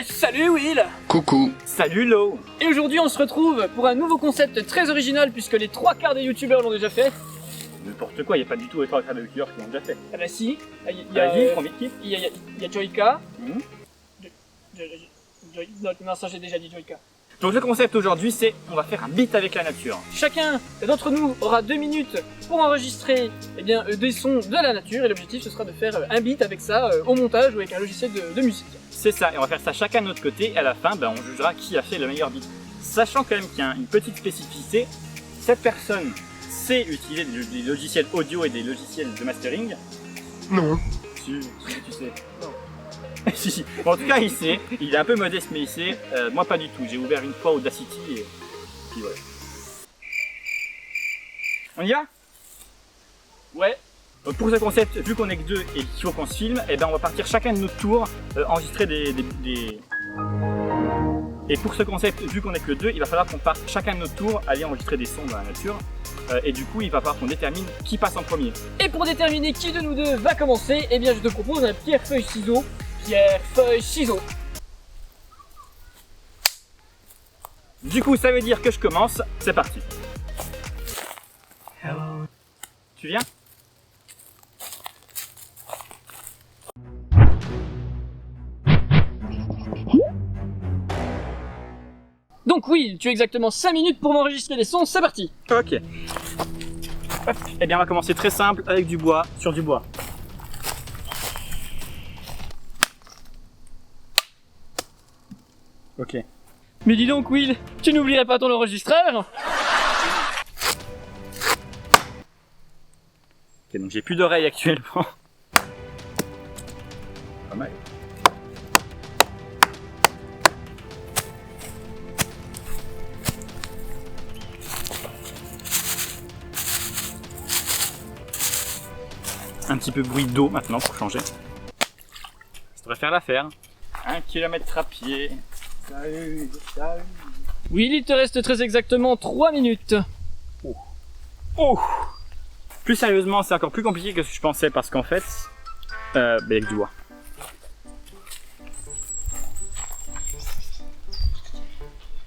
Salut Will. Coucou. Salut Lo. Et aujourd'hui on se retrouve pour un nouveau concept très original puisque les 3/4 des youtubeurs l'ont déjà fait. N'importe quoi, il n'y a pas du tout les 3/4 de youtubeurs qui l'ont déjà fait. Ah bah si, Vas-y, prends vite qui. il y a Joyka. Mhm. Non, ça j'ai déjà dit Joyka. Donc le concept aujourd'hui c'est on va faire un beat avec la nature. Chacun d'entre nous aura 2 minutes pour enregistrer des sons de la nature et l'objectif ce sera de faire un beat avec ça au montage ou avec un logiciel de musique. C'est ça, et on va faire ça chacun de notre côté et à la fin on jugera qui a fait le meilleur beat. Sachant quand même qu'il y a une petite spécificité, cette personne sait utiliser des logiciels audio et des logiciels de mastering. Non. Si tu sais. Non. Si. Bon, en tout cas il sait, il est un peu modeste mais il sait, moi pas du tout, j'ai ouvert une fois Audacity et puis voilà. On y va? Ouais. Donc pour ce concept, vu qu'on est que deux et qu'il faut qu'on se filme, et on va partir chacun de notre tour enregistrer des... Et pour ce concept, vu qu'on est que deux, il va falloir qu'on parte chacun de notre tour aller enregistrer des sons dans la nature. Et du coup, il va falloir qu'on détermine qui passe en premier. Et pour déterminer qui de nous deux va commencer, eh bien je te propose un pierre-feuille-ciseaux. Pierre-feuille-ciseaux. Du coup, ça veut dire que je commence. C'est parti. Hello. Tu viens? Donc oui, tu as exactement 5 minutes pour m'enregistrer les sons, c'est parti. Ok. Hop. Eh bien, on va commencer très simple avec du bois sur du bois. Ok. Mais dis donc Will, tu n'oublierais pas ton enregistreur? Ok, donc j'ai plus d'oreilles actuellement. Pas mal. Un petit peu de bruit d'eau maintenant pour changer. Ça devrait faire l'affaire. 1 kilomètre à pied. Salut, salut. Will, il te reste très exactement 3 minutes. Oh! Plus sérieusement, c'est encore plus compliqué que ce que je pensais parce qu'en fait, avec du bois.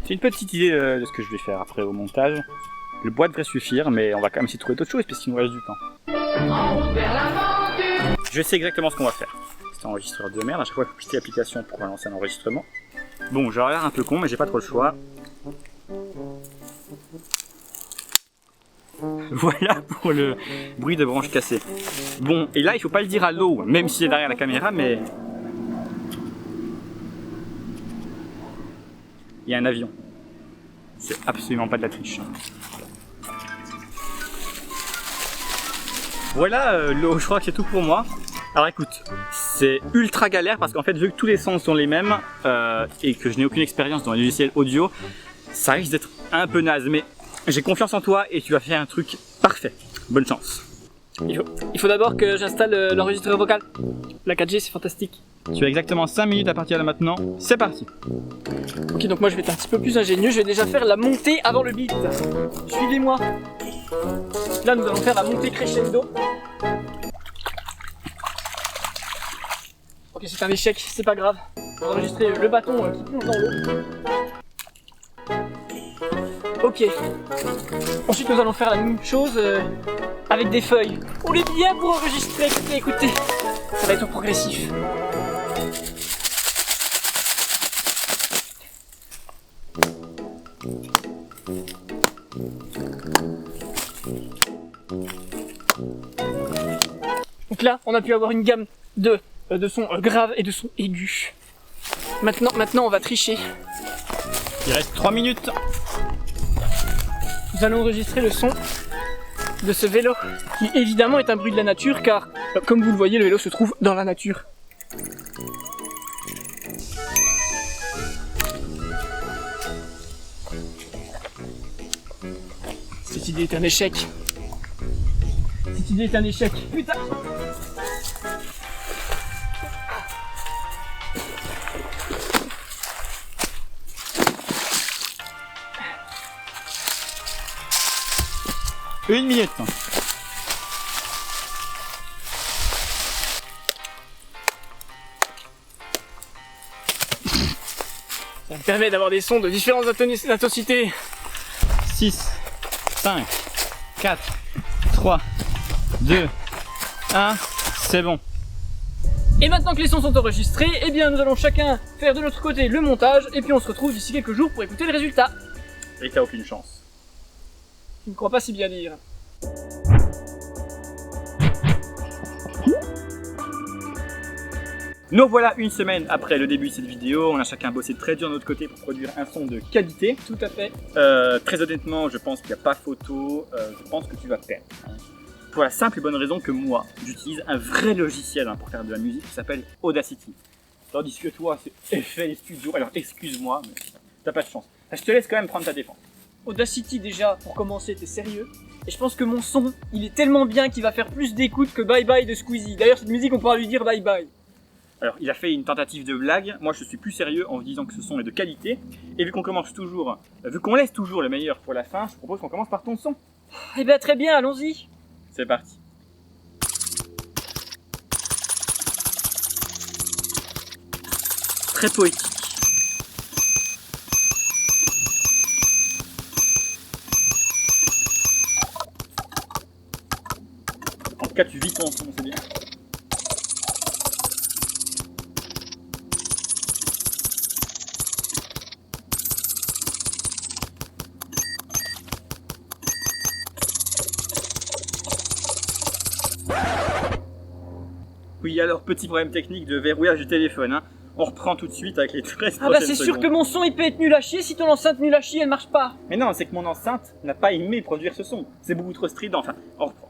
J'ai une petite idée de ce que je vais faire après au montage. Le bois devrait suffire, mais on va quand même essayer de trouver d'autres choses puisqu'il nous reste du temps. Je sais exactement ce qu'on va faire. C'est un enregistreur de merde, à chaque fois il faut quitter l'application pour lancer un enregistrement. Bon, j'ai l'air un peu con, mais j'ai pas trop le choix. Voilà pour le bruit de branches cassées. Bon, et là il faut pas le dire à l'eau, même s'il est derrière la caméra, mais... Il y a un avion. C'est absolument pas de la triche. Voilà, l'eau, je crois que c'est tout pour moi. Alors écoute, c'est ultra galère parce qu'en fait, vu que tous les sons sont les mêmes et que je n'ai aucune expérience dans les logiciels audio, ça risque d'être un peu naze, mais j'ai confiance en toi et tu vas faire un truc parfait. Bonne chance. Il faut d'abord que j'installe l'enregistreur vocal. La 4G c'est fantastique. Tu as exactement 5 minutes à partir de maintenant. C'est parti. Ok, donc moi je vais être un petit peu plus ingénieux, je vais déjà faire la montée avant le beat. Suivez-moi. Là nous allons faire la montée crescendo. Ok, c'est un échec, c'est pas grave. On va enregistrer le bâton qui plonge dans l'eau. Ok. Ensuite nous allons faire la même chose avec des feuilles. On est bien pour enregistrer, écoutez. Ça va être progressif. Donc là, on a pu avoir une gamme de sons graves et de sons aigus. Maintenant, on va tricher. Il reste 3 minutes. Nous allons enregistrer le son de ce vélo, qui évidemment est un bruit de la nature, car, comme vous le voyez, le vélo se trouve dans la nature. Cette idée est un échec. Cette idée est un échec. Putain! Une minute. Ça me permet d'avoir des sons de différentes intensités. 6, 5, 4, 3, 2, 1, c'est bon. Et maintenant que les sons sont enregistrés, eh bien nous allons chacun faire de notre côté le montage et puis on se retrouve d'ici quelques jours pour écouter le résultat. Et t'as aucune chance. Je ne crois pas si bien dire. Nous voilà une semaine après le début de cette vidéo, on a chacun bossé très dur de notre côté pour produire un son de qualité. Tout à fait. Très honnêtement, je pense qu'il n'y a pas photo, je pense que tu vas perdre. Pour la simple et bonne raison que moi, j'utilise un vrai logiciel pour faire de la musique qui s'appelle Audacity. Tandis que toi, c'est FL Studio, alors excuse-moi, mais t'as pas de chance. Je te laisse quand même prendre ta défense. Audacity déjà, pour commencer, t'es sérieux. Et je pense que mon son, il est tellement bien qu'il va faire plus d'écoute que Bye Bye de Squeezie. D'ailleurs, cette musique, on pourra lui dire Bye Bye. Alors, il a fait une tentative de blague. Moi, je suis plus sérieux en vous disant que ce son est de qualité. Et vu qu'on laisse toujours le meilleur pour la fin, je propose qu'on commence par ton son. Eh bien, très bien, allons-y. C'est parti. Très poétique. En tout cas, tu vis ton son, c'est bien. Oui, alors petit problème technique de verrouillage du téléphone. Hein. On reprend tout de suite avec les 13 prochaines secondes. Ah bah c'est sûr que mon son il peut être nul à chier si ton enceinte nul à chier elle marche pas. Mais non, c'est que mon enceinte n'a pas aimé produire ce son. C'est beaucoup trop strident. Enfin, on reprend.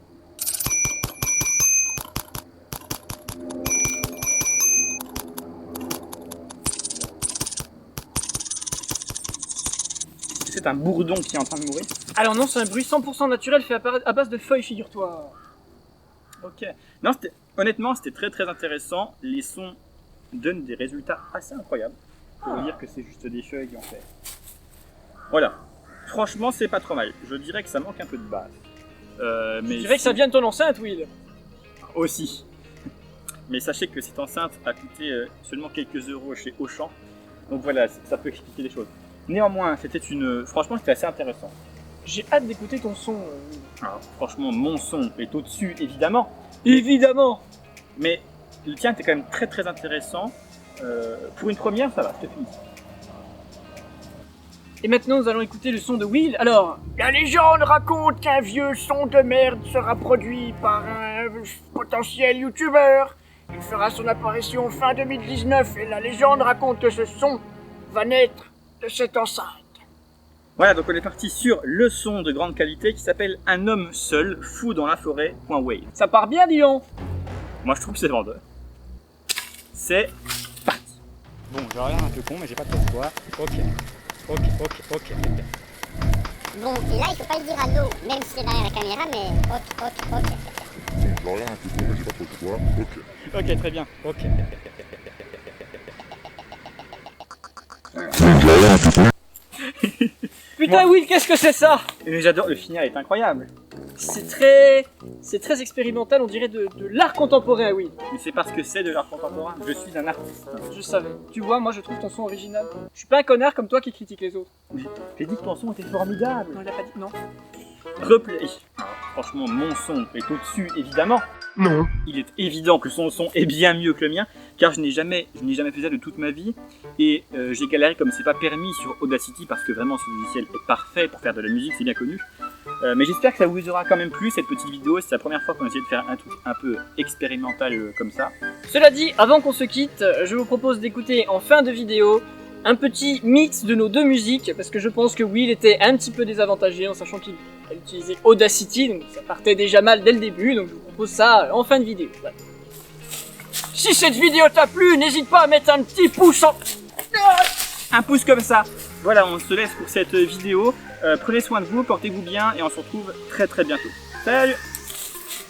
C'est un bourdon qui est en train de mourir. Alors non, c'est un bruit 100% naturel fait à base de feuilles, figure-toi. Ok. Non, honnêtement, c'était très intéressant. Les sons donnent des résultats assez incroyables. Pour vous dire que c'est juste des feuilles en fait. Voilà. Franchement, c'est pas trop mal. Je dirais que ça manque un peu de base. Mais je dirais que ça vient de ton enceinte, Will. Aussi. Mais sachez que cette enceinte a coûté seulement quelques euros chez Auchan. Donc voilà, ça peut expliquer les choses. Néanmoins, franchement, c'était assez intéressant. J'ai hâte d'écouter ton son. Alors, franchement, mon son est au-dessus, évidemment. Évidemment. Mais le tien était quand même très intéressant. Pour une première, ça va, je te félicite. Et maintenant, nous allons écouter le son de Will. Alors, la légende raconte qu'un vieux son de merde sera produit par un potentiel youtubeur. Il fera son apparition fin 2019 et la légende raconte que ce son va naître de cette enceinte. Voilà, donc on est parti sur le son de grande qualité qui s'appelle Un homme seul, fou dans la forêt.wave. Ça part bien, dis donc. Moi, je trouve que c'est vendeur. C'est parti. Bon, j'ai l'air un peu con, mais j'ai pas trop de choix. Ok. Bon, et là, il faut pas le dire à l'eau, même si c'est derrière la caméra, mais ok. Bon, là, un peu con, mais j'ai pas trop de choix. Ok. Ok, très bien. Ok. Putain, Will, qu'est-ce que c'est ça? Mais j'adore, le final est incroyable. C'est très expérimental, on dirait de l'art contemporain, Will. Mais c'est parce que c'est de l'art contemporain. Je suis un artiste. Je savais. Tu vois, moi je trouve ton son original. Je suis pas un connard comme toi qui critique les autres. J'ai dit que ton son était formidable. Non, il a pas dit non. Replay. Alors, franchement, mon son est au-dessus, évidemment. Non. Il est évident que son son est bien mieux que le mien, car je n'ai jamais fait ça de toute ma vie. Et j'ai galéré comme c'est pas permis sur Audacity, parce que vraiment ce logiciel est parfait pour faire de la musique, c'est bien connu. Mais j'espère que ça vous aura quand même plu cette petite vidéo. C'est la première fois qu'on essaie de faire un truc un peu expérimental comme ça. Cela dit, avant qu'on se quitte, je vous propose d'écouter en fin de vidéo un petit mix de nos deux musiques, parce que je pense que Will était un petit peu désavantagé en sachant qu'il utilisait Audacity, donc ça partait déjà mal dès le début, donc je vous propose ça en fin de vidéo. Voilà. Si cette vidéo t'a plu, n'hésite pas à mettre un petit pouce en... Un pouce comme ça. Voilà, on se laisse pour cette vidéo. Prenez soin de vous, portez-vous bien et on se retrouve très bientôt. Salut!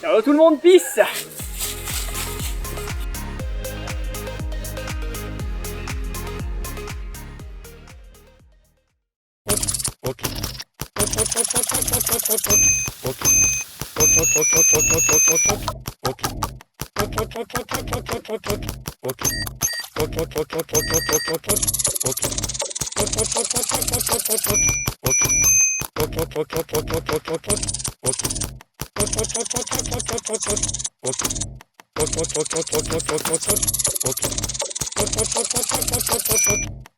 Ciao tout le monde, peace! Ok.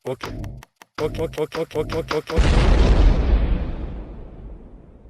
Ok.